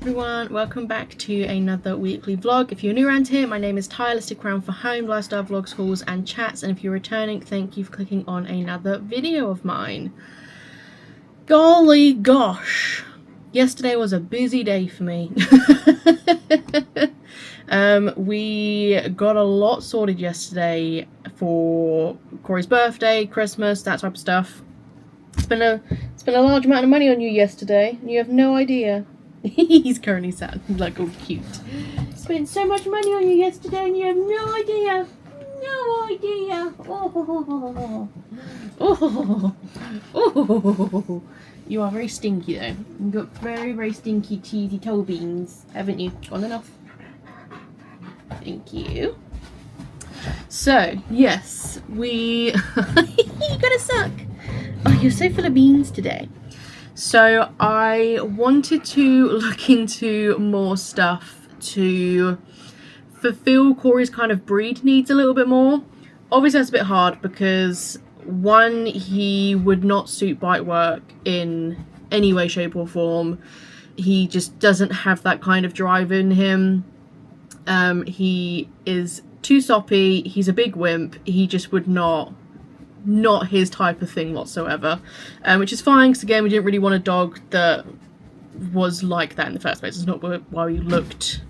everyone, welcome back to another weekly vlog. If you're new around here, my name is Tyler. Stick around for home, lifestyle vlogs, hauls and chats, and if you're returning, thank you for clicking on another video of mine. Golly gosh, yesterday was a busy day for me. We got a lot sorted yesterday for Cori's birthday, Christmas, that type of stuff. Spent a large amount of money on you yesterday, and you have no idea. He's currently sat like all cute. Spent so much money on you yesterday, and you have no idea. No idea. Oh. You are very stinky though. You've got very, very stinky, cheesy toe beans, haven't you? Gone enough. Thank you. So, yes, you gotta suck. Oh, you're so full of beans today. So I wanted to look into more stuff to fulfill Cori's kind of breed needs a little bit more. Obviously that's a bit hard because one, he would not suit bite work in any way, shape or form. He just doesn't have that kind of drive in him. He is too soppy, he's a big wimp, he just would not his type of thing whatsoever, which is fine because again we didn't really want a dog that was like that in the first place. It's not why we looked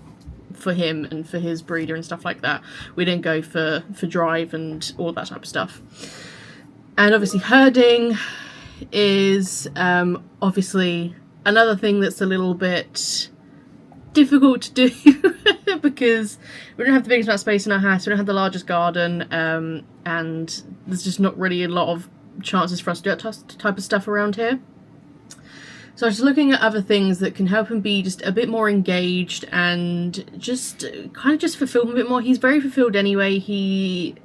for him and for his breeder and stuff like that. We didn't go for drive and all that type of stuff. And obviously herding is obviously another thing that's a little bit difficult to do because we don't have the biggest amount of space in our house, we don't have the largest garden, and there's just not really a lot of chances for us to do that type of stuff around here. So I was just looking at other things that can help him be just a bit more engaged and just kind of just fulfill him a bit more. He's very fulfilled anyway. He's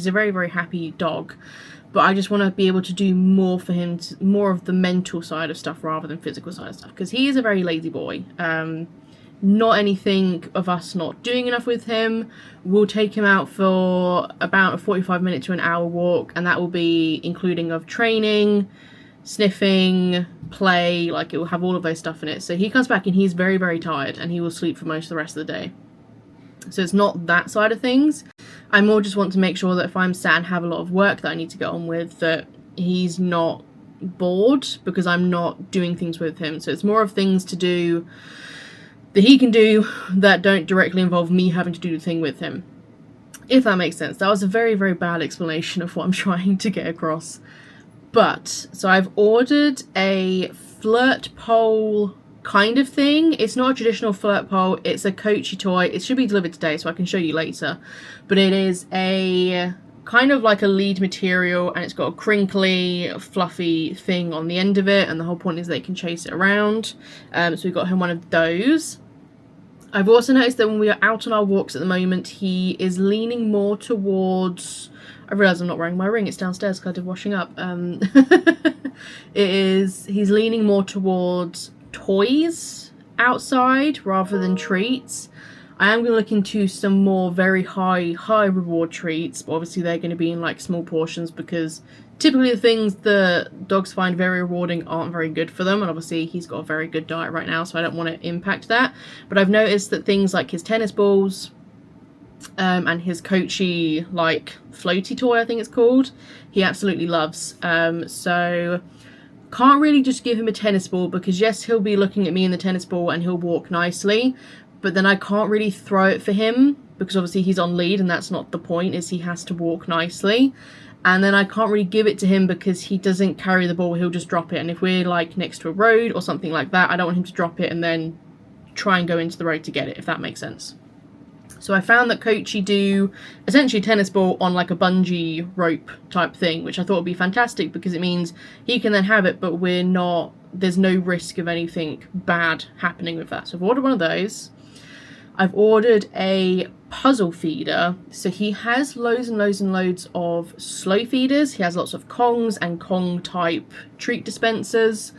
a very, very happy dog. But I just want to be able to do more for him, more of the mental side of stuff rather than physical side of stuff. Because he is a very lazy boy. Not anything of us not doing enough with him. We'll take him out for about a 45-minute to an hour walk, and that will be including of training, sniffing, play, like it will have all of those stuff in it. So he comes back and he's very, very tired and he will sleep for most of the rest of the day. So it's not that side of things. I more just want to make sure that if I'm sat and have a lot of work that I need to get on with, that he's not bored because I'm not doing things with him. So it's more of things to do that he can do that don't directly involve me having to do the thing with him. If that makes sense. That was a very, very bad explanation of what I'm trying to get across. But, so I've ordered a flirt pole kind of thing. It's not a traditional flirt pole, it's a Cori toy. It should be delivered today, so I can show you later. But it is a kind of like a lead material, and it's got a crinkly, fluffy thing on the end of it, and the whole point is they can chase it around. So we got him one of those. I've also noticed that when we are out on our walks at the moment, he is leaning more towards... I realise I'm not wearing my ring, it's downstairs because I did washing up. He's leaning more towards toys outside rather than treats. I am going to look into some more very high reward treats, but obviously they're going to be in like small portions because typically the things that dogs find very rewarding aren't very good for them, and obviously he's got a very good diet right now, so I don't want to impact that. But I've noticed that things like his tennis balls and his Cori like floaty toy, I think it's called, he absolutely loves. So can't really just give him a tennis ball because yes, he'll be looking at me in the tennis ball and he'll walk nicely, but then I can't really throw it for him because obviously he's on lead and that's not the point, is he has to walk nicely. And then I can't really give it to him because he doesn't carry the ball, he'll just drop it. And if we're like next to a road or something like that, I don't want him to drop it and then try and go into the road to get it, if that makes sense. So I found that Cori do essentially a tennis ball on like a bungee rope type thing, which I thought would be fantastic because it means he can then have it, but there's no risk of anything bad happening with that. So I've ordered one of those. I've ordered a puzzle feeder. So he has loads and loads and loads of slow feeders. He has lots of Kongs and Kong type treat dispensers.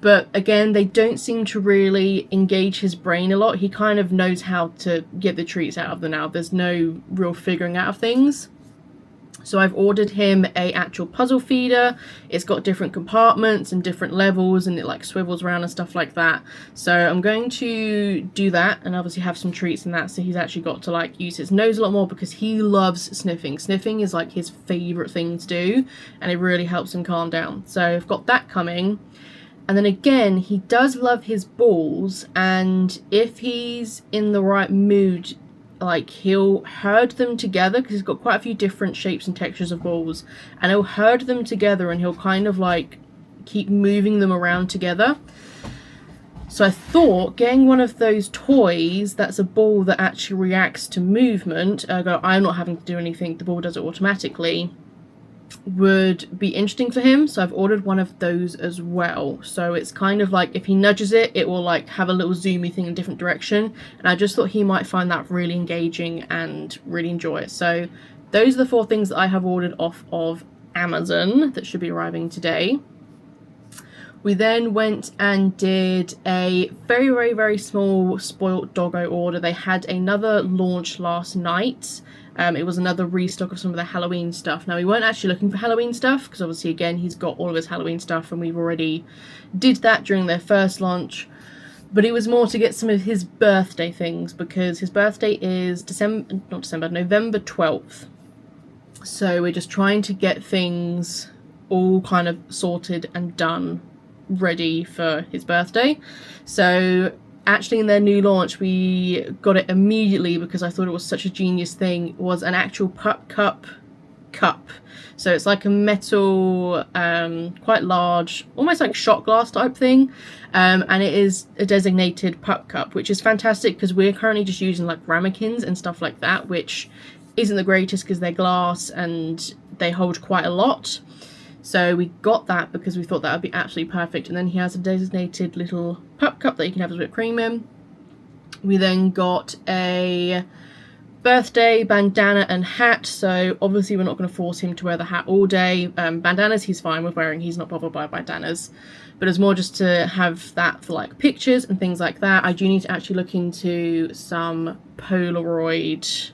But again, they don't seem to really engage his brain a lot. He kind of knows how to get the treats out of them now. There's no real figuring out of things. So I've ordered him a actual puzzle feeder. It's got different compartments and different levels, and it like swivels around and stuff like that. So I'm going to do that and obviously have some treats in that. So he's actually got to like use his nose a lot more because he loves sniffing. Sniffing is like his favorite thing to do, and it really helps him calm down. So I've got that coming. And then again, he does love his balls, and if he's in the right mood, like he'll herd them together because he's got quite a few different shapes and textures of balls, and he'll herd them together and he'll kind of like keep moving them around together. So I thought getting one of those toys that's a ball that actually reacts to movement, ergo I'm not having to do anything, the ball does it automatically, would be interesting for him. So I've ordered one of those as well. So it's kind of like if he nudges it, it will like have a little zoomy thing in a different direction, and I just thought he might find that really engaging and really enjoy it. So those are the 4 things that I have ordered off of Amazon that should be arriving today. We then went and did a very, very, very small Spoilt Doggo order. They had another launch last night. It was another restock of some of the Halloween stuff. Now, we weren't actually looking for Halloween stuff because obviously, again, he's got all of his Halloween stuff and we've already did that during their first launch. But it was more to get some of his birthday things because his birthday is November 12th. So we're just trying to get things all kind of sorted and done, ready for his birthday. So actually in their new launch, we got it immediately because I thought it was such a genius thing. It was an actual pup cup. So it's like a metal, quite large, almost like shot glass type thing. And it is a designated pup cup, which is fantastic because we're currently just using like ramekins and stuff like that, which isn't the greatest because they're glass and they hold quite a lot. So we got that because we thought that would be absolutely perfect. And then he has a designated little pup cup that you can have a bit of cream in. We then got a birthday bandana and hat. So obviously we're not going to force him to wear the hat all day. Bandanas he's fine with wearing. He's not bothered by bandanas. But it's more just to have that for like pictures and things like that. I do need to actually look into some Polaroid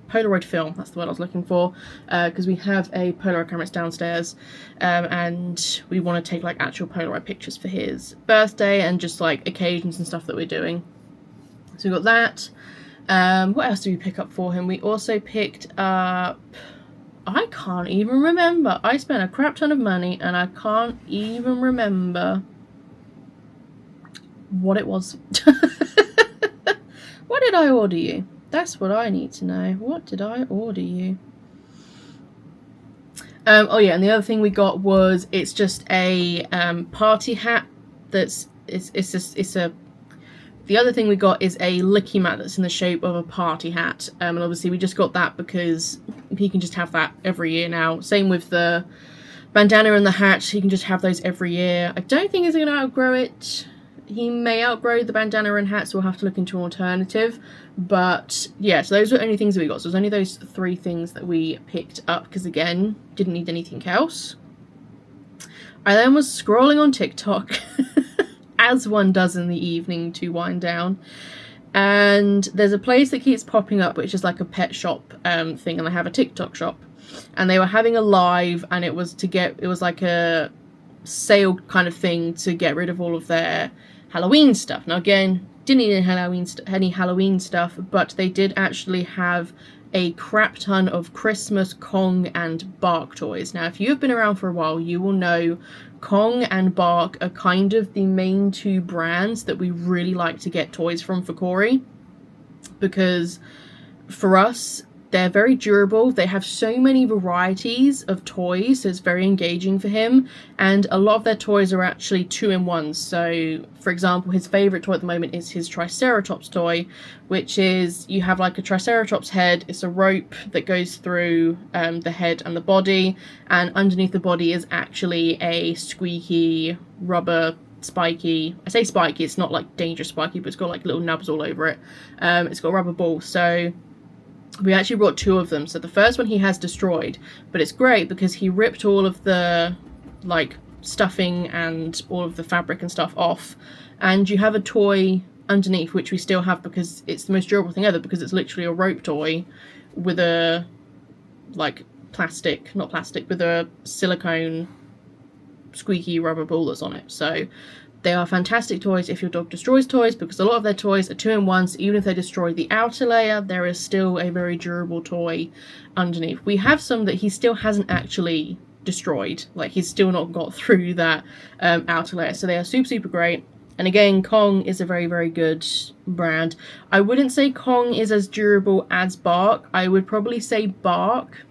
Polaroid film, that's the word I was looking for, because we have a Polaroid camera downstairs, and we want to take like actual Polaroid pictures for his birthday and just like occasions and stuff that we're doing. So we got that. What else did we pick up for him? We also picked up, I can't even remember. I spent a crap ton of money and I can't even remember what it was. What did I order you? That's what I need to know. What did I order you? Oh yeah, and the other thing we got was it's just a party hat. The other thing we got is a licky mat that's in the shape of a party hat. And obviously we just got that because he can just have that every year now. Same with the bandana and the hat. He can just have those every year. I don't think he's going to outgrow it. He may outgrow the bandana and hat, so we'll have to look into an alternative. But yeah, so those were the only things that we got. So there's only those 3 things that we picked up because, again, didn't need anything else. I then was scrolling on TikTok, as one does in the evening to wind down. And there's a place that keeps popping up, which is like a pet shop thing, and they have a TikTok shop. And they were having a live, and it was like a sale kind of thing to get rid of all of their Halloween stuff. Now again, didn't need any Halloween stuff, but they did actually have a crap ton of Christmas Kong and Bark toys. Now if you have been around for a while, you will know Kong and Bark are kind of the main 2 brands that we really like to get toys from for Cori, because for us, they're very durable. They have so many varieties of toys, so it's very engaging for him. And a lot of their toys are actually 2-in-1s. So, for example, his favourite toy at the moment is his Triceratops toy, which is, you have like a Triceratops head. It's a rope that goes through the head and the body. And underneath the body is actually a squeaky rubber spiky, I say spiky, it's not like dangerous spiky, but it's got like little nubs all over it. It's got a rubber ball. So we actually brought 2 of them. So the first one he has destroyed, but it's great because he ripped all of the like stuffing and all of the fabric and stuff off, and you have a toy underneath, which we still have because it's the most durable thing ever, because it's literally a rope toy with a like plastic, not plastic, with a silicone squeaky rubber ball that's on it. So they are fantastic toys if your dog destroys toys, because a lot of their toys are 2-in-1s. Even if they destroy the outer layer, there is still a very durable toy underneath. We have some that he still hasn't actually destroyed, like he's still not got through that outer layer, so they are super great. And again, Kong is a very good brand. I wouldn't say Kong is as durable as Bark. I would probably say Bark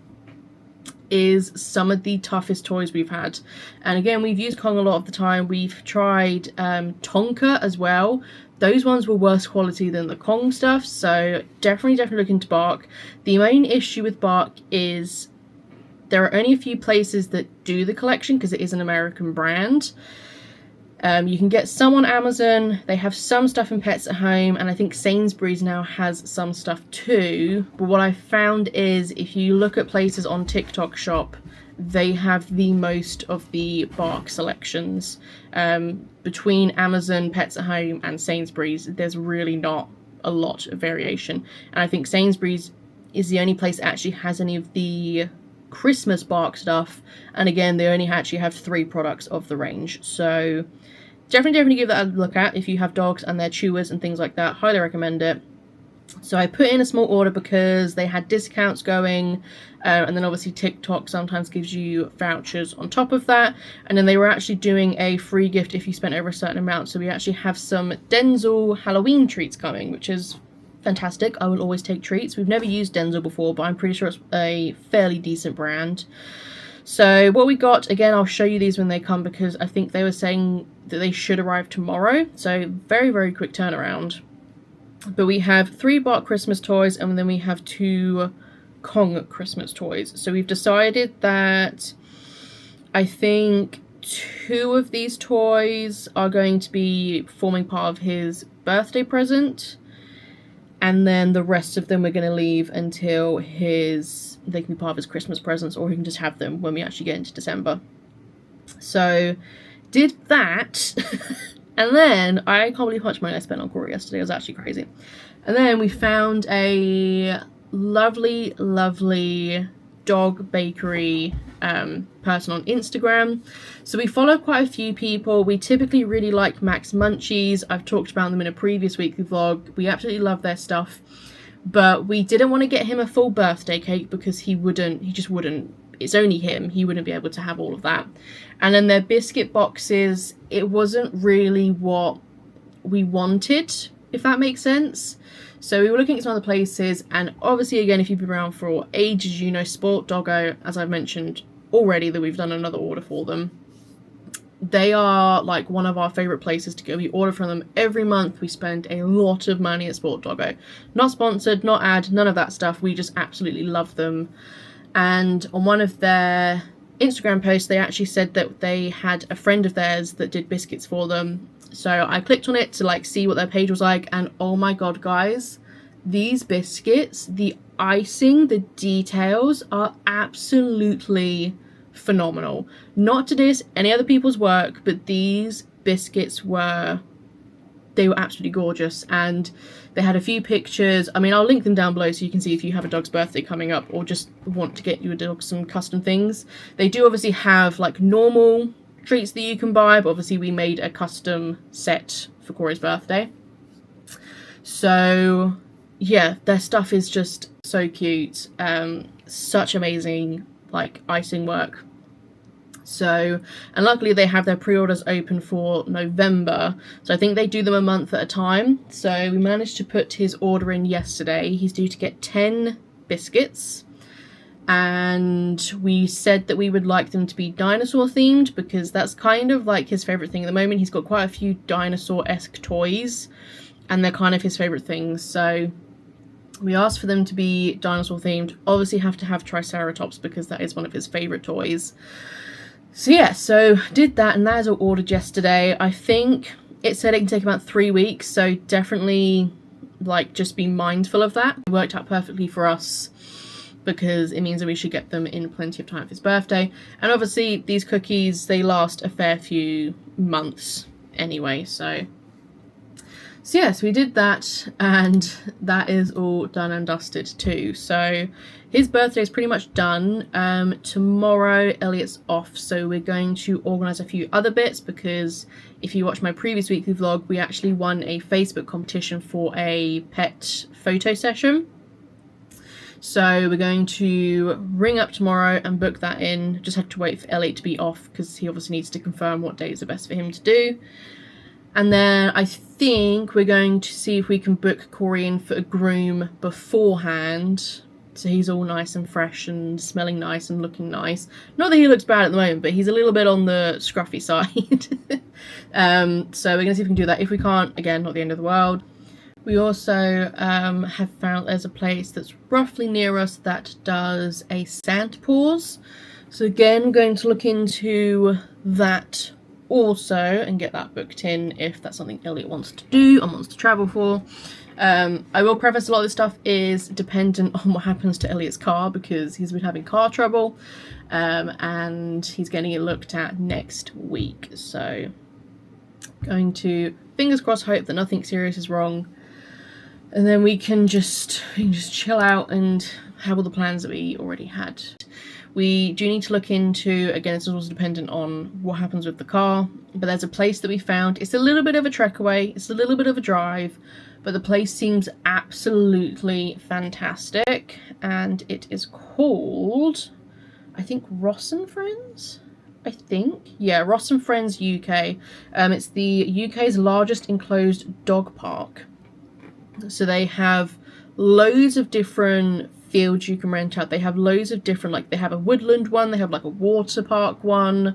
is some of the toughest toys we've had. And again, we've used Kong a lot of the time. We've tried Tonka as well. Those ones were worse quality than the Kong stuff, so definitely look into Bark. The main issue with Bark is there are only a few places that do the collection because it is an American brand. You can get some on Amazon. They have some stuff in Pets at Home, and I think Sainsbury's now has some stuff too. But what I found is if you look at places on TikTok Shop, they have the most of the Bark selections. Between Amazon, Pets at Home and Sainsbury's, there's really not a lot of variation. And I think Sainsbury's is the only place that actually has any of the Christmas Bark stuff. And again, they only actually have 3 products of the range. So definitely give that a look at if you have dogs and they're chewers and things like that. Highly recommend it. So I put in a small order because they had discounts going, and then obviously TikTok sometimes gives you vouchers on top of that, and then they were actually doing a free gift if you spent over a certain amount. So we actually have some Denzel Halloween treats coming, which is fantastic. I will always take treats. We've never used Denzel before, but I'm pretty sure it's a fairly decent brand. So what we got, again, I'll show you these when they come because I think they were saying that they should arrive tomorrow. So very quick turnaround. But we have 3 Bark Christmas toys, and then we have 2 Kong Christmas toys. So we've decided that I think 2 of these toys are going to be forming part of his birthday present, and then the rest of them we're going to leave until they can be part of his Christmas presents, or he can just have them when we actually get into December. So did that. And then, I can't believe how much money I spent on Cori yesterday. It was actually crazy. And then we found a lovely dog bakery person on Instagram. So we follow quite a few people. We typically really like Max Munchies. I've talked about them in a previous weekly vlog. We absolutely love their stuff. But we didn't want to get him a full birthday cake because he just wouldn't. It's only him. He wouldn't be able to have all of that. And then their biscuit boxes, it wasn't really what we wanted, if that makes sense. So we were looking at some other places, and obviously, again, if you've been around for ages, you know Sport Doggo, as I've mentioned already, that we've done another order for them. They are like one of our favourite places to go. We order from them every month. We spend a lot of money at Sport Doggo. Not sponsored, not ad, none of that stuff. We just absolutely love them. And on one of their Instagram posts, they actually said that they had a friend of theirs that did biscuits for them. So I clicked on it to like see what their page was like, and oh my god, guys, these biscuits, the icing, the details are absolutely phenomenal. Not to diss any other people's work, but these biscuits were absolutely gorgeous. And they had a few pictures. I mean, I'll link them down below so you can see if you have a dog's birthday coming up or just want to get your dog some custom things. They do obviously have like normal treats that you can buy, but obviously we made a custom set for Cori's birthday. So yeah, their stuff is just so cute. Such amazing like icing work. So, and luckily they have their pre-orders open for November, so I think they do them a month at a time. So we managed to put his order in yesterday. He's due to get 10 biscuits, and we said that we would like them to be dinosaur themed because that's kind of like his favourite thing at the moment. He's got quite a few dinosaur-esque toys, and they're kind of his favourite things. So we asked for them to be dinosaur themed. Obviously have to have Triceratops because that is one of his favourite toys. So yeah, so did that, and that is all ordered yesterday. I think it said it can take about 3 weeks, so definitely like just be mindful of that. It worked out perfectly for us because it means that we should get them in plenty of time for his birthday. And obviously these cookies, they last a fair few months anyway, so So yes, we did that, and that is all done and dusted too. So his birthday is pretty much done. Tomorrow Elliot's off, so we're going to organise a few other bits, because if you watch my previous weekly vlog, we actually won a Facebook competition for a pet photo session. So we're going to ring up tomorrow and book that in. Just have to wait for Elliot to be off, because he obviously needs to confirm what days are best for him to do. And then I think we're going to see if we can book Cori in for a groom beforehand, so he's all nice and fresh and smelling nice and looking nice. Not that he looks bad at the moment, but he's a little bit on the scruffy side. So we're going to see if we can do that. If we can't, again, not the end of the world. We also have found there's a place that's roughly near us that does a Santa pause. So again, I'm going to look into that also and get that booked in if that's something Elliot wants to do and wants to travel for. I will preface a lot of this stuff is dependent on what happens to Elliot's car, because he's been having car trouble, and he's getting it looked at next week. So going to, fingers crossed, hope that nothing serious is wrong, and then we can just chill out and have all the plans that we already had. We do need to look into, again, this is also dependent on what happens with the car, but there's a place that we found. It's a little bit of a trek away, it's a little bit of a drive, but the place seems absolutely fantastic, and it is called, I think, Ross and Friends? I think. Yeah, Ross and Friends UK. It's the UK's largest enclosed dog park. So they have loads of different fields you can rent out. They have loads of different, like, they have a woodland one, they have like a water park one.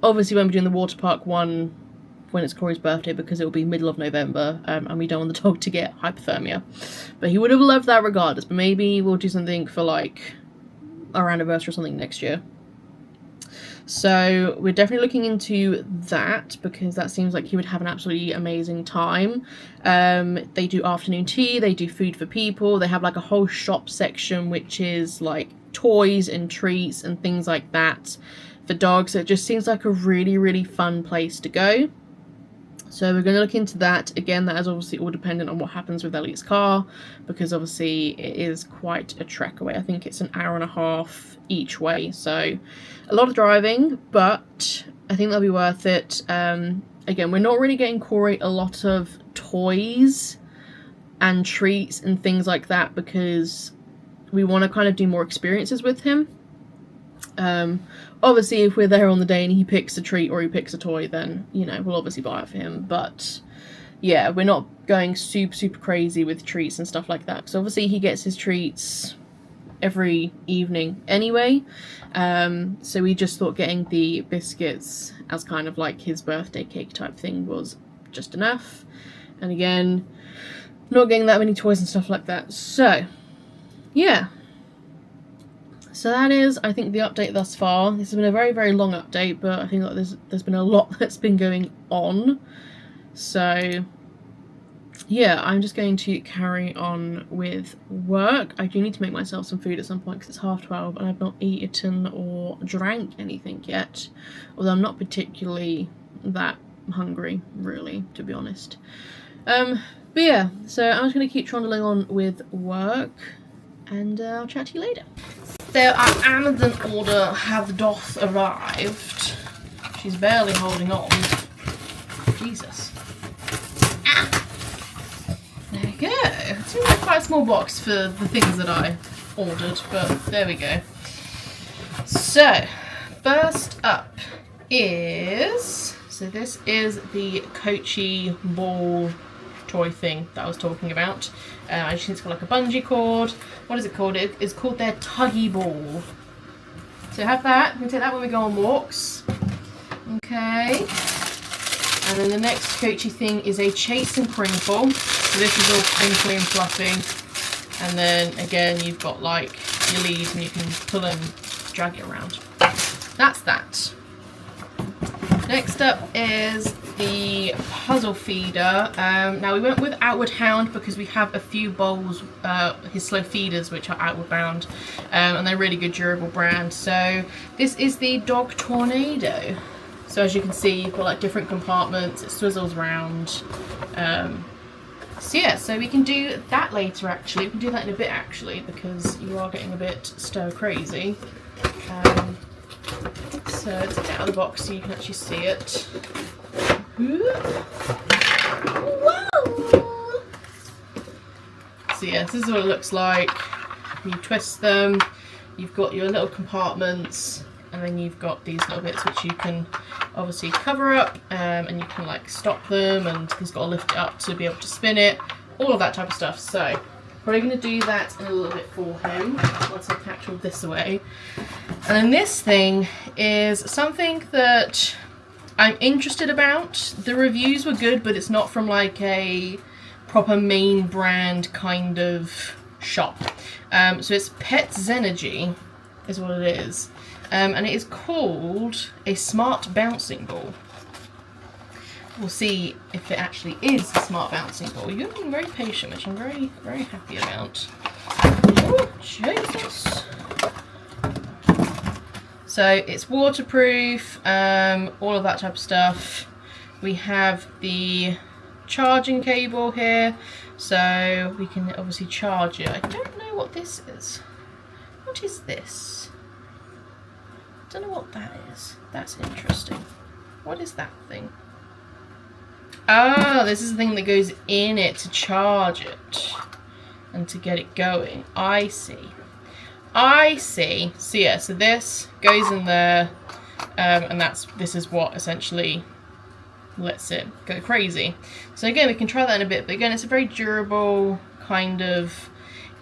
Obviously when we're doing the water park one when it's Cori's birthday, because it will be middle of November, and we don't want the dog to get hypothermia, but he would have loved that regardless. But maybe we'll do something for like our anniversary or something next year. So we're definitely looking into that, because that seems like he would have an absolutely amazing time. They do afternoon tea, they do food for people, they have like a whole shop section which is like toys and treats and things like that for dogs. So it just seems like a really, really fun place to go. So we're going to look into that. Again, that is obviously all dependent on what happens with Elliot's car, because obviously it is quite a trek away. I think it's an hour and a half each way, so a lot of driving, but I think that'll be worth it. Again, we're not really getting Cori a lot of toys and treats and things like that, because we want to kind of do more experiences with him. Obviously if we're there on the day and he picks a treat or he picks a toy, then, you know, we'll obviously buy it for him. But yeah, we're not going super crazy with treats and stuff like that, because obviously he gets his treats every evening anyway. So we just thought getting the biscuits as kind of like his birthday cake type thing was just enough. And again, not getting that many toys and stuff like that. So yeah, so that is, I think, the update thus far. This has been a very long update, but I think that there's been a lot that's been going on. So yeah, I'm just going to carry on with work. I do need to make myself some food at some point, because it's 12:30 and I've not eaten or drank anything yet. Although I'm not particularly that hungry, really, to be honest. But yeah, so I'm just going to keep trundling on with work, and I'll chat to you later. So our Amazon order doth arrived. She's barely holding on. Jesus. Ah! There we go. It seems like quite a small box for the things that I ordered, but there we go. So, first up is, so this is the Cori ball toy thing that I was talking about. I just think it's got like a bungee cord. What is it called? It's called their Tuggy Ball. So have that. We can take that when we go on walks. Okay. And then the next Cori thing is a Chase and Crinkle. So this is all crinkly and fluffy. And then again, you've got like your leads and you can pull and drag it around. That's that. Next up is the puzzle feeder. Now we went with Outward Hound because we have a few bowls, his slow feeders, which are Outward Bound, and they're really good, durable brand. So this is the Dog Tornado. So as you can see, you've got like different compartments. It swizzles around. So yeah, so we can do that later actually. We can do that in a bit actually, because you are getting a bit stir crazy. So let's get it out of the box so you can actually see it. Whoa! So yeah, this is what it looks like. You twist them, you've got your little compartments, and then you've got these little bits which you can obviously cover up, and you can like stop them, and he's got to lift it up to be able to spin it, all of that type of stuff. So probably going to do that in a little bit for him once I catch all this away. And then this thing is something that I'm interested about. The reviews were good, but it's not from like a proper main brand kind of shop. So it's Petzenergy is what it is. And it is called a smart bouncing ball. We'll see if it actually is a smart bouncing ball. You're being very patient, which I'm very, very happy about. Oh, Jesus. So it's waterproof, all of that type of stuff. We have the charging cable here, so we can obviously charge it. I don't know what this is. What is this? I don't know what that is. That's interesting. What is that thing? Ah, this is the thing that goes in it to charge it and to get it going. I see. I see. So yeah, so this goes in there, and this is what essentially lets it go crazy. So again, we can try that in a bit, but again, it's a very durable kind of.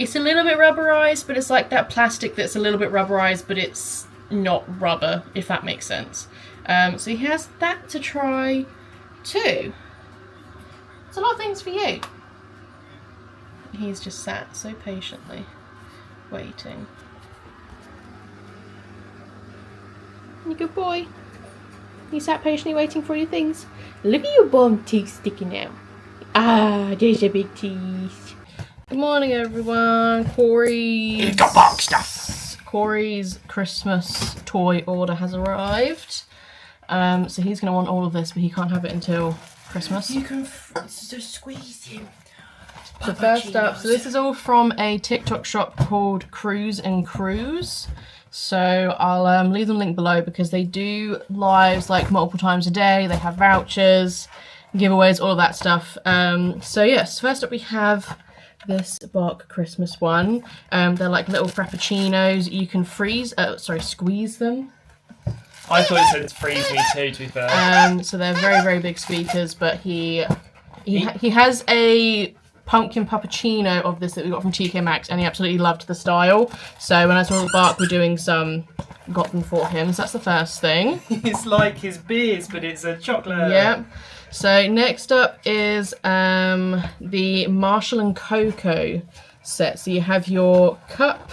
It's a little bit rubberized, but it's like that plastic that's a little bit rubberized, but it's not rubber, if that makes sense. So he has that to try too. It's a lot of things for you. He's just sat so patiently, waiting. You good boy. You sat patiently waiting for your things. Look at your bum teeth sticking out. Ah, there's your big teeth. Good morning, everyone. Cori's Christmas toy order has arrived. So he's going to want all of this, but he can't have it until Christmas. You can just squeeze him. So first up, so this is all from a TikTok shop called Cruise and Cruise. So I'll leave them linked below because they do lives like multiple times a day. They have vouchers, giveaways, all of that stuff. So yes, first up we have this Bark Christmas one. They're like little frappuccinos. You can squeeze them. I thought it said freeze me too, to be fair. So they're very, very big speakers, but he has a pumpkin puppuccino of this that we got from TK Maxx, and he absolutely loved the style. So when I saw that Bark were doing some, got them for him. So that's the first thing. It's like his beers, but it's a chocolate. Yep. So next up is the Marshall and Cocoa set. So you have your cup,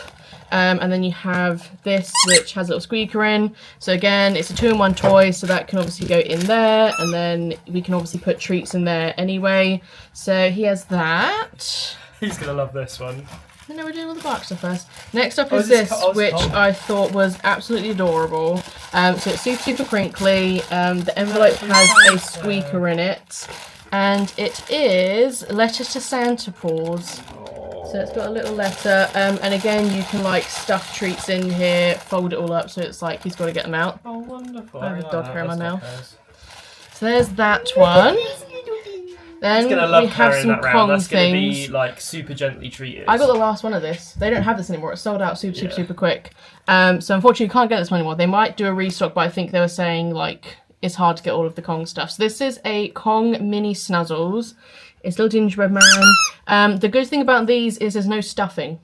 and then you have this, which has a little squeaker in. So again, it's a 2-in-1 toy, so that can obviously go in there, and then we can obviously put treats in there anyway. So he has that. He's gonna love this one. No, we're doing all the Bark stuff first. Next up is this, which I thought was absolutely adorable. So it's super, super crinkly. The envelope has a squeaker in it, and it is Letter to Santa Paws. So it's got a little letter, and again, you can like stuff treats in here, fold it all up, so it's like he's got to get them out. Oh, wonderful. I have a dog hair in my mouth. So there's that one. Then we have some Kong That's going to things. be like super gently treated. I got the last one of this. They don't have this anymore. It's sold out super quick. So unfortunately, you can't get this one anymore. They might do a restock, but I think they were saying like it's hard to get all of the Kong stuff. So this is a Kong mini snuzzles. It's a little gingerbread man. The good thing about these is there's no stuffing.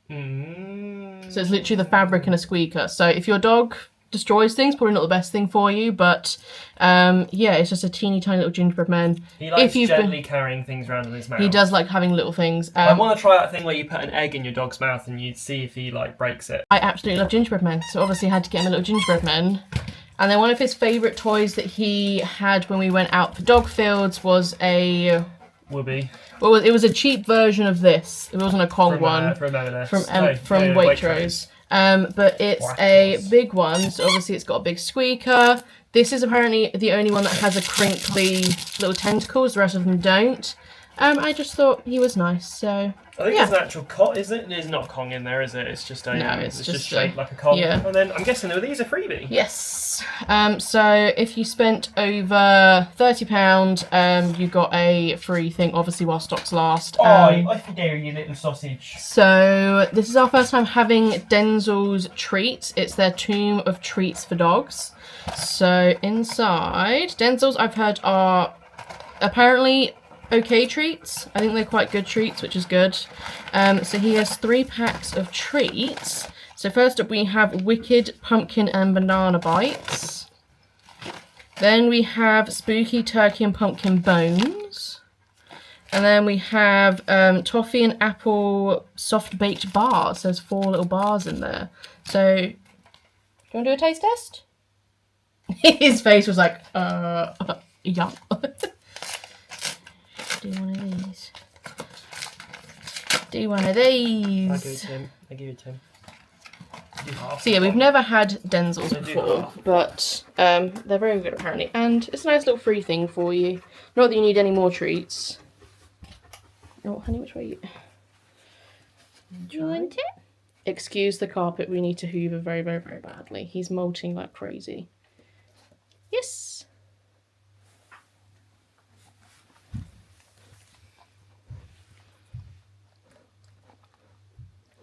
So it's literally the fabric and a squeaker. So if your dog destroys things, probably not the best thing for you, but yeah, it's just a teeny tiny little gingerbread man. He likes gently carrying things around in his mouth. He does like having little things. I want to try that thing where you put an egg in your dog's mouth and you see if he like breaks it. I absolutely love gingerbread men, so obviously I had to get him a little gingerbread man. And then one of his favourite toys that he had when we went out for dog fields was a Whoopee. Well, it was a cheap version of this. It wasn't a Kong one. From M&S. From Waitrose. But it's a big one, so obviously it's got a big squeaker. This is apparently the only one that has a crinkly little tentacles. The rest of them don't. I just thought he was nice, so I think yeah. there's an actual cot, isn't it? There's not Kong in there, is it? It's just a. No, it's it's just just a- shaped like a Kong. yeah. And then I'm guessing these are freebie. Yes. So if you spent over £30, you got a free thing, obviously while stocks last. I dare you, little sausage. So this is our first time having Denzel's treats. It's their Tomb of Treats for dogs. So inside, Denzel's I've heard are apparently okay treats. I think they're quite good treats, which is good. So he has 3 packs of treats. So first up we have Wicked Pumpkin and Banana Bites. Then we have Spooky Turkey and Pumpkin Bones. And then we have Toffee and Apple Soft Baked Bars. There's 4 little bars in there. So, do you want to do a taste test? His face was like, yeah. Do one of these. Do one of these. I give it to him. So yeah, we've never had Denzel's before, but they're very good apparently. And it's a nice little free thing for you. Not that you need any more treats. Oh, honey, which way you want it? Excuse the carpet, we need to hoover very, very, very badly. He's molting like crazy. Yes.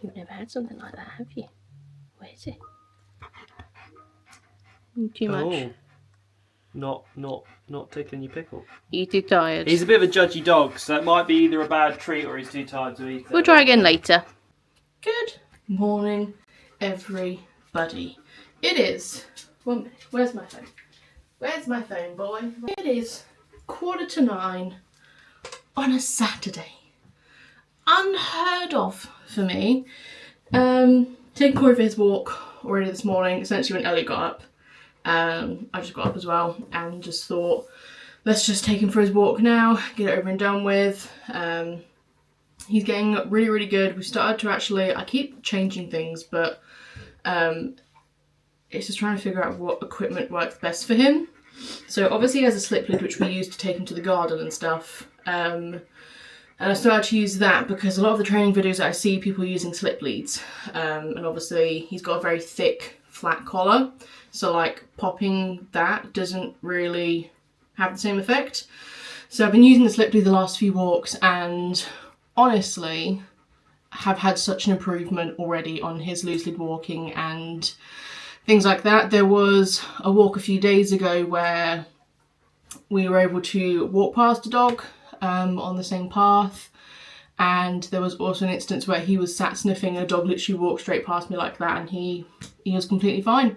You've never had something like that, have you? Where is it? Too much. Oh, not tickling your pickle. You too tired. He's a bit of a judgy dog, so it might be either a bad treat or he's too tired to eat it. We'll try again later. Good morning, everybody. It is 1 minute. Where's my phone? Where's my phone, boy? It is 9:15 on a Saturday. Unheard of for me. Taking Cori for his walk already this morning, essentially when Elliot got up. I just got up as well and just thought, let's just take him for his walk now, get it over and done with. He's getting really, really good. We started to actually, I keep changing things, but it's just trying to figure out what equipment works best for him. So obviously he has a slip lead which we use to take him to the garden and stuff. And I started to use that because a lot of the training videos that I see people using slip leads. And obviously he's got a very thick, flat collar. So like popping that doesn't really have the same effect. So I've been using the slip lead the last few walks and honestly have had such an improvement already on his loose lead walking and things like that. There was a walk a few days ago where we were able to walk past a dog on the same path, and there was also an instance where he was sat sniffing and a dog literally walked straight past me like that and he was completely fine.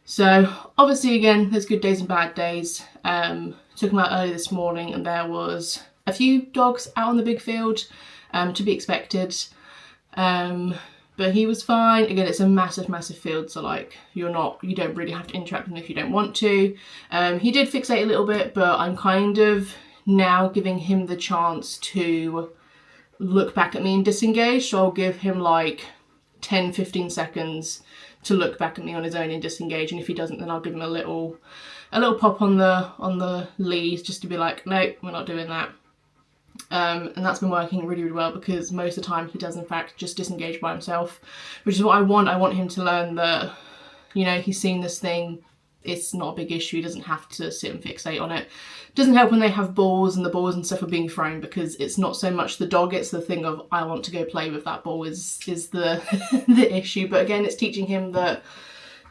So obviously again there's good days and bad days. Took him out early this morning and there was a few dogs out on the big field, to be expected, but he was fine. Again, it's a massive field, so like you don't really have to interact with him if you don't want to. He did fixate a little bit, but I'm kind of now giving him the chance to look back at me and disengage, so I'll give him like 10-15 seconds to look back at me on his own and disengage, and if he doesn't then I'll give him a little pop on the lead just to be like, no, we're not doing that. And that's been working really, really well because most of the time he does in fact just disengage by himself, which is what I want. I want him to learn that, you know, he's seen this thing, it's not a big issue, he doesn't have to sit and fixate on it. It doesn't help when they have balls and the balls and stuff are being thrown because it's not so much the dog, it's the thing of I want to go play with that ball is the the issue. But again, it's teaching him that,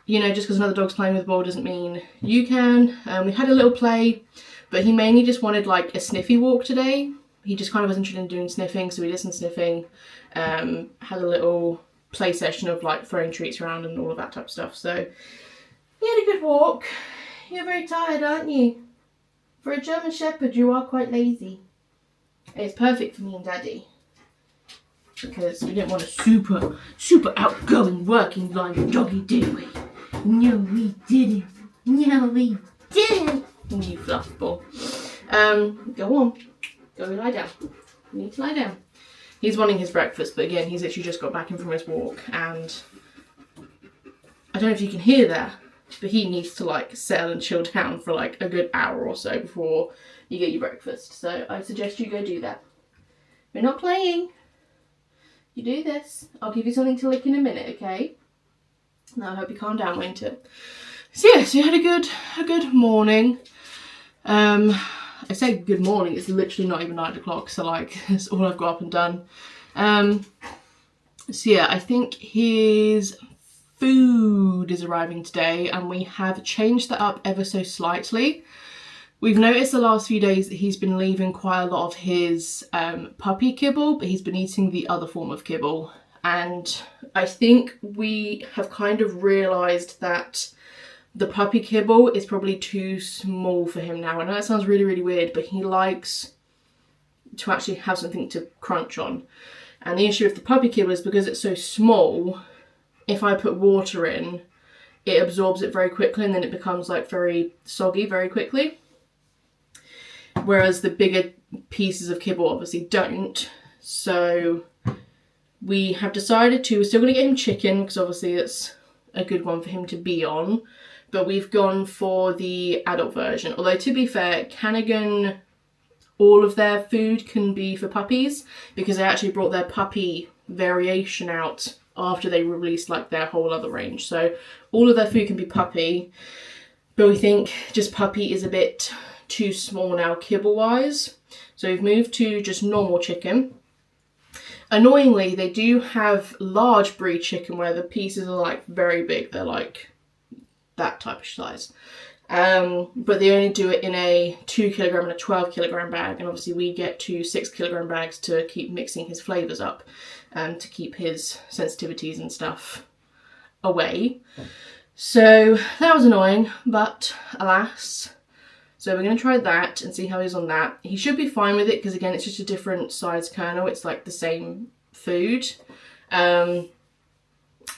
you know, just because another dog's playing with the ball doesn't mean you can. We had a little play, but he mainly just wanted like a sniffy walk today. He just kind of was interested in doing sniffing, so we did some sniffing, had a little play session of like throwing treats around and all of that type of stuff. So he had a good walk. You're very tired, aren't you? For a German Shepherd, you are quite lazy. It's perfect for me and Daddy because we didn't want a super outgoing working line doggy, did we? No, we didn't. No, we didn't. You fluff ball. Go on. Go lie down. You need to lie down. He's wanting his breakfast, but again, he's literally just got back in from his walk, and I don't know if you can hear that, but he needs to like settle and chill down for like a good hour or so before you get your breakfast. So I suggest you go do that. We're not playing. You do this. I'll give you something to lick in a minute, okay? Now I hope you calm down, won't it? So yeah, so you had a good morning. I say good morning, it's literally not even 9 o'clock, so like, that's all I've got up and done. So yeah, I think his food is arriving today, and we have changed that up ever so slightly. We've noticed the last few days that he's been leaving quite a lot of his puppy kibble, but he's been eating the other form of kibble. And I think we have kind of realised that the puppy kibble is probably too small for him now. I know that sounds really, really weird, but he likes to actually have something to crunch on. And the issue with the puppy kibble is because it's so small, if I put water in, it absorbs it very quickly and then it becomes like very soggy very quickly. Whereas the bigger pieces of kibble obviously don't. So we have decided to, we're still going to get him chicken because obviously it's a good one for him to be on. But we've gone for the adult version. Although to be fair, Canagan, all of their food can be for puppies because they actually brought their puppy variation out after they released like their whole other range. So all of their food can be puppy, but we think just puppy is a bit too small now kibble wise. So we've moved to just normal chicken. Annoyingly, they do have large breed chicken where the pieces are like very big. They're like that type of size. But they only do it in a 2 kilogram and a 12 kilogram bag, and obviously we get 2 6 kilogram bags to keep mixing his flavours up, to keep his sensitivities and stuff away. So that was annoying, but alas. So we're going to try that and see how he's on that. He should be fine with it because again it's just a different size kernel, it's like the same food.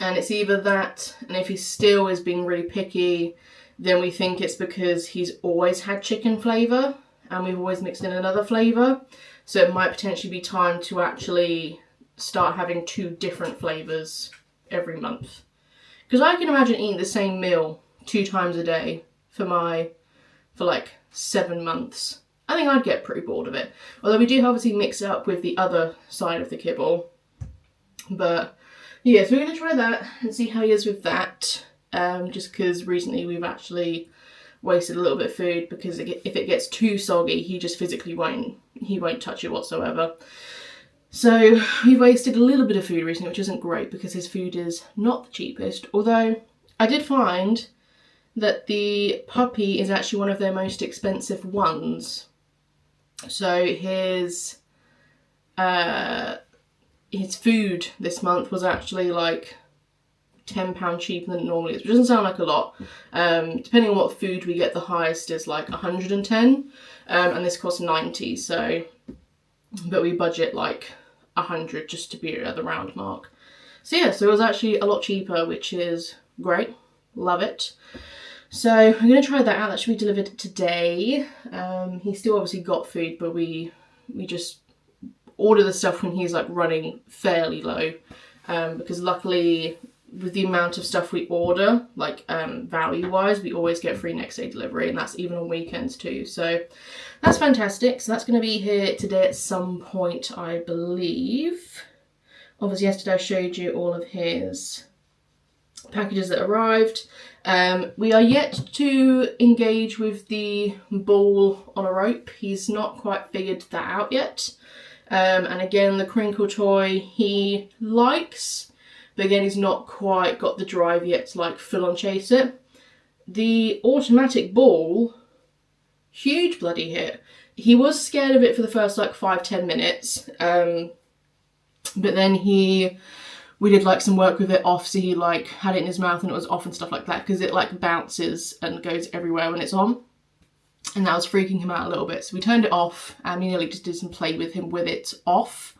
And it's either that, and if he still is being really picky, then we think it's because he's always had chicken flavour and we've always mixed in another flavour. So it might potentially be time to actually start having 2 different flavours every month. Because I can imagine eating the same meal 2 times a day for like 7 months. I think I'd get pretty bored of it. Although we do obviously mix it up with the other side of the kibble. But yeah, so we're going to try that and see how he is with that. Just because recently we've actually wasted a little bit of food because if it gets too soggy, he just physically won't touch it whatsoever. So we've wasted a little bit of food recently, which isn't great because his food is not the cheapest. Although I did find that the puppy is actually one of their most expensive ones. So his food this month was actually like £10 cheaper than it normally is, which doesn't sound like a lot. Depending on what food we get, the highest is like 110, and this costs 90. So, but we budget like 100 just to be at the round mark. So yeah, so it was actually a lot cheaper, which is great. Love it. So I'm going to try that out. That should be delivered today. He's still obviously got food, but we just order the stuff when he's like running fairly low, because luckily with the amount of stuff we order, like value wise, we always get free next day delivery, and that's even on weekends too. So that's fantastic. So that's going to be here today at some point, I believe. Obviously yesterday I showed you all of his packages that arrived. We are yet to engage with the ball on a rope. He's not quite figured that out yet. And again, the crinkle toy he likes, but again, he's not quite got the drive yet to like full on chase it. The automatic ball, huge bloody hit. He was scared of it for the first like 5-10 minutes. But then we did like some work with it off, so he like had it in his mouth and it was off and stuff like that, because it like bounces and goes everywhere when it's on. And that was freaking him out a little bit. So we turned it off and we nearly just did some play with him with it off.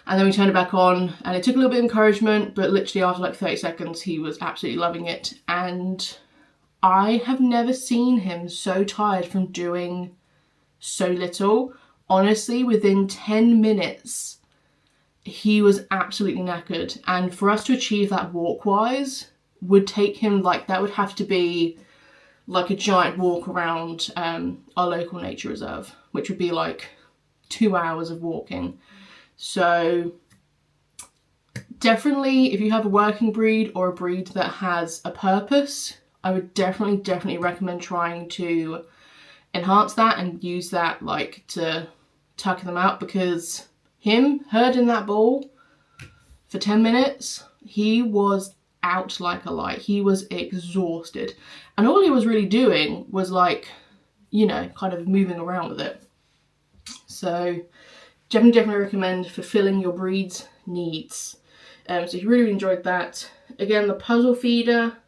And then we turned it back on and it took a little bit of encouragement, but literally after like 30 seconds, he was absolutely loving it. And I have never seen him so tired from doing so little. Honestly, within 10 minutes, he was absolutely knackered. And for us to achieve that walk-wise would take him, like, that would have to be like a giant walk around our local nature reserve, which would be like 2 hours of walking. So definitely, if you have a working breed or a breed that has a purpose, I would definitely recommend trying to enhance that and use that like to tuck them out, because him herding that bull for 10 minutes, he was out like a light. He was exhausted. And all he was really doing was like, you know, kind of moving around with it. So definitely recommend fulfilling your breed's needs. So he really enjoyed that. Again, the puzzle feeder,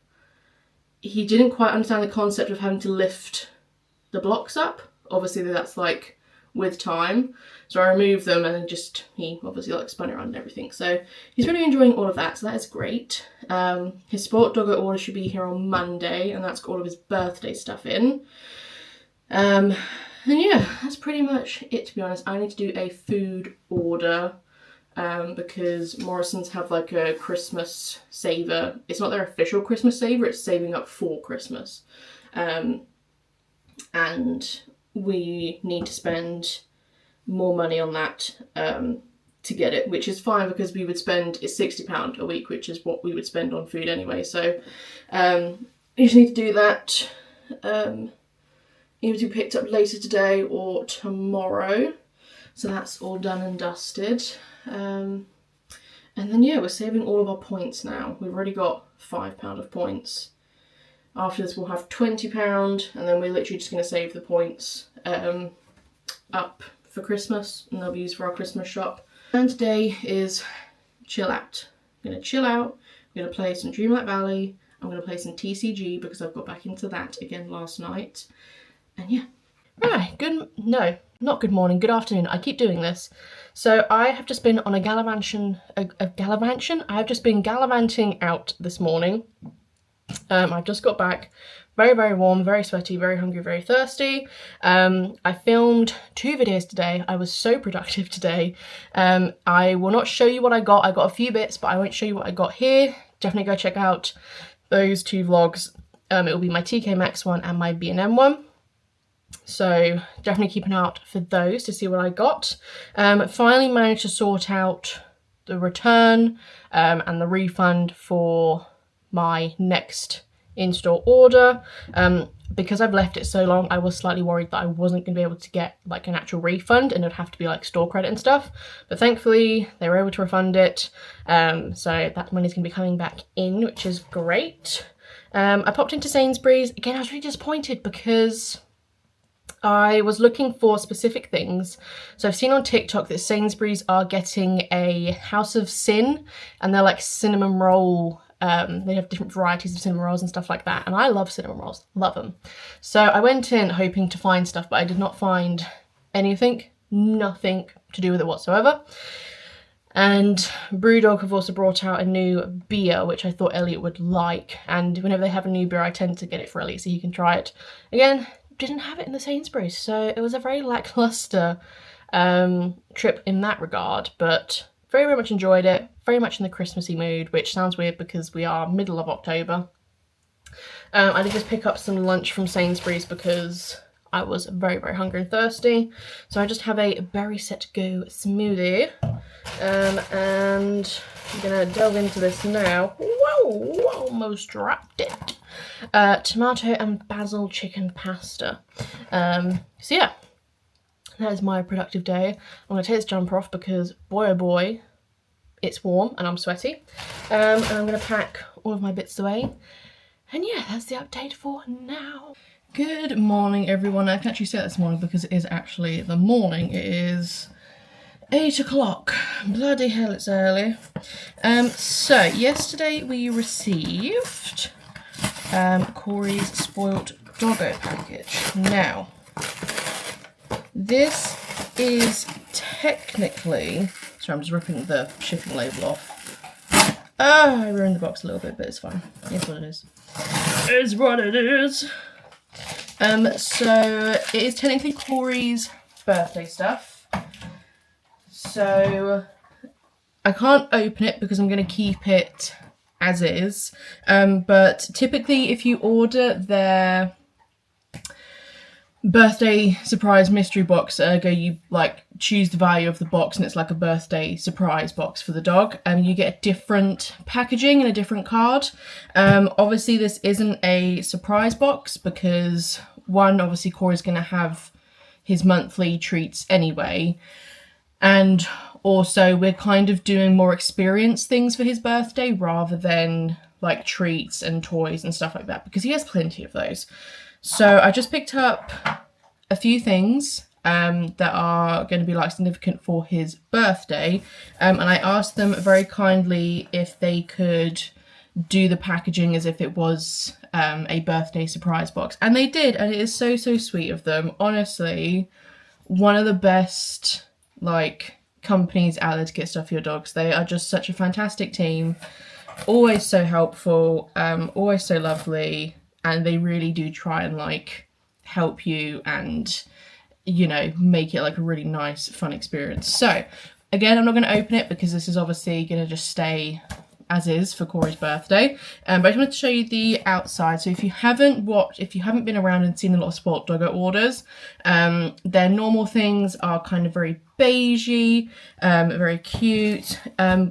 he didn't quite understand the concept of having to lift the blocks up. Obviously that's like with time. So I removed them and then he obviously like spun around and everything. So he's really enjoying all of that, so that is great. His sport doggo order should be here on Monday, and that's got all of his birthday stuff in. And yeah, that's pretty much it, to be honest. I need to do a food order because Morrison's have like a Christmas saver. It's not their official Christmas saver, it's saving up for Christmas. And we need to spend more money on that to get it, which is fine because we would spend, it's £60 a week, which is what we would spend on food anyway. So we just need to do that. Either to be picked up later today or tomorrow. So that's all done and dusted. And then yeah, we're saving all of our points now. We've already got £5 of points. After this we'll have £20, and then we're literally just going to save the points up for Christmas, and they'll be used for our Christmas shop. And today is chill out. I'm going to chill out, I'm going to play some Dreamlight Valley, I'm going to play some TCG because I've got back into that again last night. And yeah. Right, not good morning, good afternoon. I keep doing this. So I have just been on a gallivantation. I have just been gallivanting out this morning. I've just got back, very warm, very sweaty, very hungry, very thirsty. I filmed 2 videos today. I was so productive today. I will not show you what I got. I got a few bits, but I won't show you what I got here. Definitely go check out those 2 vlogs. It will be my TK Maxx one and my B&M one. So definitely keep an eye out for those to see what I got. Finally managed to sort out the return and the refund for my next in-store order. Because I've left it so long, I was slightly worried that I wasn't going to be able to get like an actual refund and it would have to be like store credit and stuff. But thankfully they were able to refund it. So that money's going to be coming back in, which is great. I popped into Sainsbury's. Again, I was really disappointed because I was looking for specific things. So I've seen on TikTok that Sainsbury's are getting a House of Sin, and they're like cinnamon roll. They have different varieties of cinnamon rolls and stuff like that. And I love cinnamon rolls, love them. So I went in hoping to find stuff, but I did not find anything, nothing to do with it whatsoever. And Brewdog have also brought out a new beer, which I thought Elliot would like. And whenever they have a new beer, I tend to get it for Elliot so he can try it. Again, didn't have it in the Sainsbury's, so it was a very lackluster trip in that regard, but very much enjoyed it, very much in the Christmassy mood, which sounds weird because we are middle of October. I did just pick up some lunch from Sainsbury's because I was very hungry and thirsty, so I just have a berry set go smoothie, and I'm gonna delve into this now. Whoa, almost dropped it. Tomato and basil chicken pasta. So yeah, that is my productive day. I'm going to take this jumper off because boy oh boy, it's warm and I'm sweaty. And I'm going to pack all of my bits away. And yeah, that's the update for now. Good morning everyone. I can actually say that this morning because it is actually the morning. It is 8 o'clock. Bloody hell, it's early. So yesterday we received Cori's spoilt doggo package. Now, this is technically, sorry, I'm just ripping the shipping label off. I ruined the box a little bit, but it's fine. It's what it is. It's what it is. So it is technically Cori's birthday stuff. So I can't open it because I'm going to keep it as is, but typically if you order their birthday surprise mystery box. Ergo, you like choose the value of the box, and it's like a birthday surprise box for the dog. And you get a different packaging and a different card. Obviously, this isn't a surprise box because one, obviously, Cori's going to have his monthly treats anyway, and also we're kind of doing more experience things for his birthday rather than like treats and toys and stuff like that, because he has plenty of those. So I just picked up a few things that are going to be like significant for his birthday, and I asked them very kindly if they could do the packaging as if it was a birthday surprise box, and they did, and it is so sweet of them. Honestly, one of the best like companies out there to get stuff for your dogs. They are just such a fantastic team, always so helpful, always so lovely, and they really do try and like help you and, you know, make it like a really nice fun experience. So again, I'm not going to open it because this is obviously going to just stay as is for Cori's birthday, but I just wanted to show you the outside. So if you haven't been around and seen a lot of Sport Doggo orders, their normal things are kind of very beigey, very cute.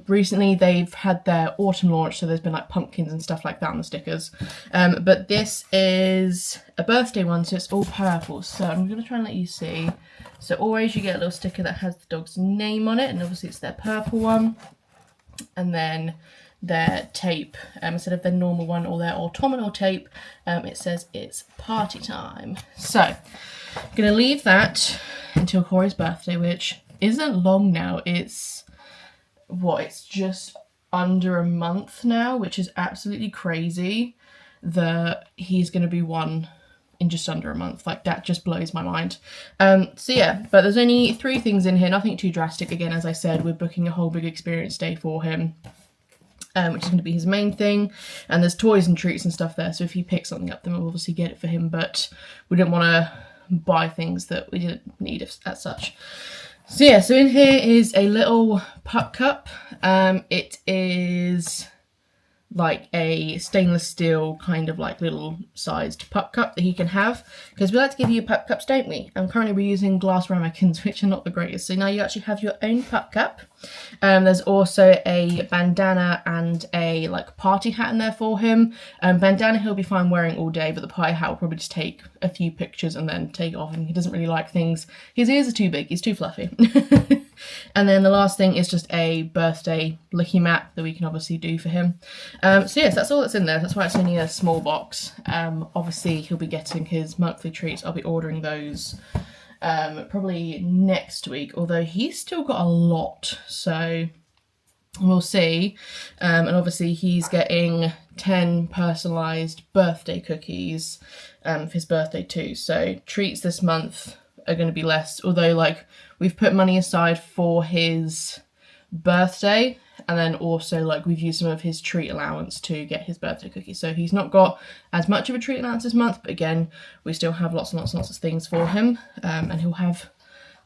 Recently they've had their autumn launch, so there's been like pumpkins and stuff like that on the stickers, but this is a birthday one, so it's all purple. So I'm going to try and let you see. So always you get a little sticker that has the dog's name on it, and obviously it's their purple one, and then their tape, instead of their normal one or their autumnal tape, it says it's party time. So I'm gonna leave that until Cori's birthday, which isn't long now. It's just under a month now, which is absolutely crazy that he's gonna be one in just under a month. Like, that just blows my mind. So yeah, but there's only 3 things in here, nothing too drastic. Again, as I said, we're booking a whole big experience day for him, which is going to be his main thing, and there's toys and treats and stuff there, so if he picks something up then we'll obviously get it for him, but we didn't want to buy things that we didn't need as such. So yeah, so in here is a little pup cup. It is like a stainless steel kind of like little sized pup cup that he can have, because we like to give you pup cups, don't we? And currently we're using glass ramekins, which are not the greatest, so now you actually have your own pup cup. There's also a bandana and a like party hat in there for him. Bandana he'll be fine wearing all day, but the party hat will probably just take a few pictures and then take it off, and he doesn't really like things. His ears are too big, he's too fluffy. And then the last thing is just a birthday licky mat that we can obviously do for him. So yes, that's all that's in there. That's why it's only a small box. Obviously he'll be getting his monthly treats. I'll be ordering those probably next week, although he's still got a lot, so we'll see. And obviously he's getting 10 personalised birthday cookies for his birthday too, so treats this month are going to be less, although like we've put money aside for his birthday, and then also like we've used some of his treat allowance to get his birthday cookies, so he's not got as much of a treat allowance this month, but again we still have lots and lots of things for him, and he'll have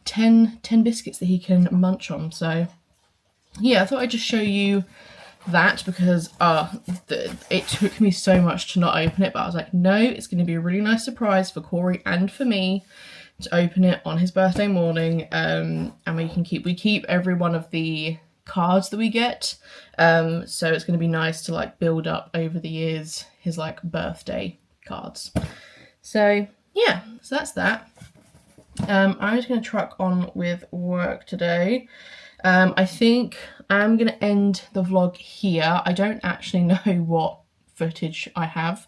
10 biscuits that he can munch on. So yeah, I thought I'd just show you that because it took me so much to not open it, but I was like, no, it's going to be a really nice surprise for Cori and for me to open it on his birthday morning. And we keep every one of the cards that we get, so it's going to be nice to like build up over the years his like birthday cards. So yeah, so that's that. I'm just going to truck on with work today. I think I'm going to end the vlog here. I don't actually know what footage I have,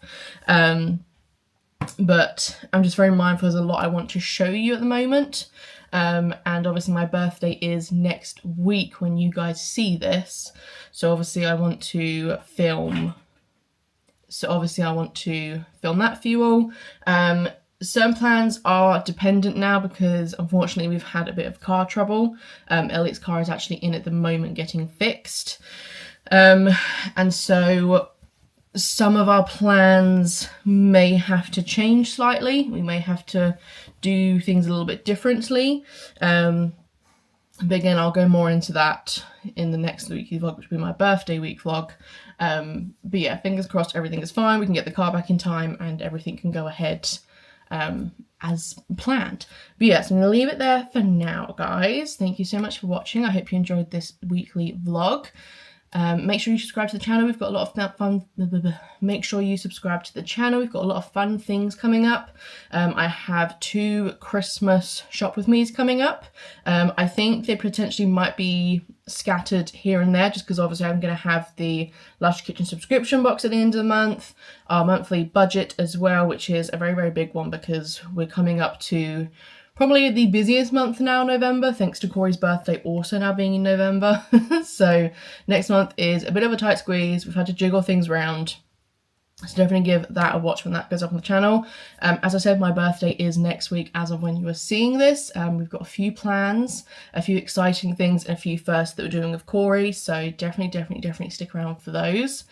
but I'm just very mindful there's a lot I want to show you at the moment. And obviously my birthday is next week when you guys see this, so obviously I want to film that for you all. Certain plans are dependent now because unfortunately we've had a bit of car trouble. Elliot's car is actually in at the moment getting fixed, and so some of our plans may have to change slightly. We may have to do things a little bit differently. But again, I'll go more into that in the next weekly vlog, which will be my birthday week vlog. But yeah, fingers crossed everything is fine. We can get the car back in time and everything can go ahead as planned. But yes, I'm gonna leave it there for now, guys. Thank you so much for watching. I hope you enjoyed this weekly vlog. Make sure you subscribe to the channel. We've got a lot of fun. Make sure you subscribe to the channel. We've got a lot of fun things coming up. I have 2 Christmas shop with me's coming up. I think they potentially might be scattered here and there, just because obviously I'm going to have the Lush Kitchen subscription box at the end of the month, our monthly budget as well, which is a very, very big one because we're coming up to probably the busiest month now, November, thanks to Cori's birthday also now being in November. So next month is a bit of a tight squeeze. We've had to jiggle things around. So definitely give that a watch when that goes up on the channel. As I said, my birthday is next week as of when you are seeing this. We've got a few plans, a few exciting things, and a few firsts that we're doing with Cori. So definitely stick around for those.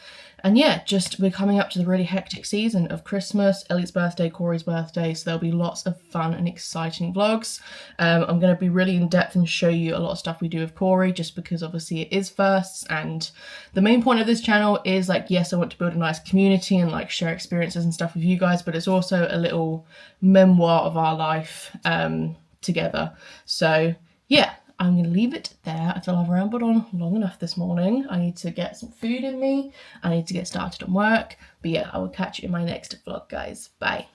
And yeah, just we're coming up to the really hectic season of Christmas, Ellie's birthday, Cori's birthday, so there'll be lots of fun and exciting vlogs. I'm going to be really in depth and show you a lot of stuff we do with Cori, just because obviously it is firsts, and the main point of this channel is like, yes, I want to build a nice community and like share experiences and stuff with you guys, but it's also a little memoir of our life together. So yeah, I'm going to leave it there. I feel I've rambled on long enough this morning. I need to get some food in me. I need to get started on work. But yeah, I will catch you in my next vlog, guys. Bye.